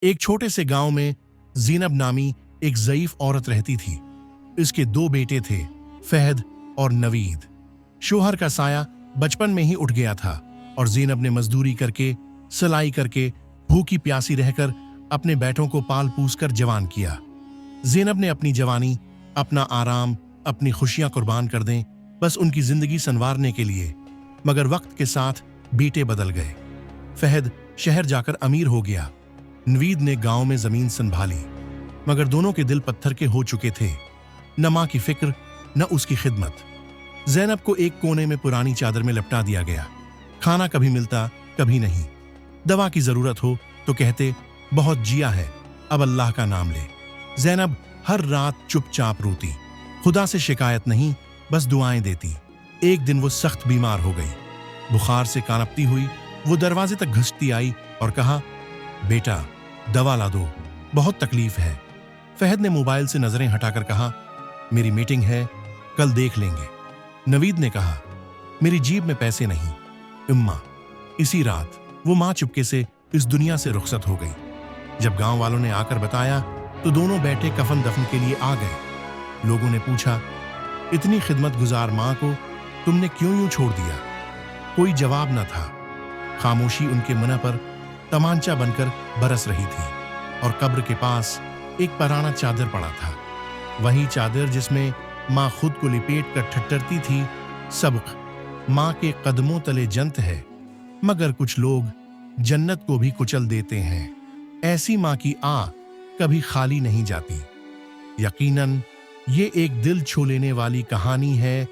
ایک چھوٹے سے گاؤں میں زینب نامی ایک ضعیف عورت رہتی تھی۔ اس کے 2 بیٹے تھے، فہد اور نوید۔ شوہر کا سایہ بچپن میں ہی اٹھ گیا تھا اور زینب نے مزدوری کر کے، سلائی کر کے، بھوکی پیاسی رہ کر اپنے بیٹوں کو پال پوس کر جوان کیا۔ زینب نے اپنی جوانی، اپنا آرام، اپنی خوشیاں قربان کر دیں بس ان کی زندگی سنوارنے کے لیے، مگر وقت کے ساتھ بیٹے بدل گئے۔ فہد شہر جا کر امیر ہو گیا، نوید نے گاؤں میں زمین سنبھالی، مگر دونوں کے دل پتھر کے ہو چکے تھے، نہ ماں کی فکر نہ اس کی خدمت۔ زینب کو ایک کونے میں پرانی چادر میں لپٹا دیا گیا، کھانا کبھی ملتا کبھی نہیں، دوا کی ضرورت ہو تو کہتے بہت جیا ہے، اب اللہ کا نام لے۔ زینب ہر رات چپ چاپ روتی، خدا سے شکایت نہیں بس دعائیں دیتی۔ ایک دن وہ سخت بیمار ہو گئی، بخار سے کانپتی ہوئی وہ دروازے تک گھستی آئی اور کہا، بیٹا دوا لا دو، بہت تکلیف ہے۔ فہد نے موبائل سے نظریں ہٹا کر کہا، میری میٹنگ ہے، کل دیکھ لیں گے۔ نوید نے کہا، میری جیب میں پیسے نہیں اماں۔ اسی رات وہ ماں چپکے سے اس دنیا سے رخصت ہو گئی۔ جب گاؤں والوں نے آ کر بتایا تو دونوں بیٹے کفن دفن کے لیے آ گئے۔ لوگوں نے پوچھا، اتنی خدمت گزار ماں کو تم نے کیوں یوں چھوڑ دیا؟ کوئی جواب نہ تھا، خاموشی ان کے منہ پر تمانچہ بن کر برس رہی تھی، اور قبر کے پاس ایک پرانا چادر پڑا تھا، وہی چادر جس میں ماں خود کو لپیٹ کر ٹھٹرتی تھی، سبق ماں کے قدموں تلے جنت ہے، مگر کچھ لوگ جنت کو بھی کچل دیتے ہیں، ایسی ماں کی کبھی خالی نہیں جاتی۔ یقیناً یہ ایک دل چھو لینے والی کہانی ہے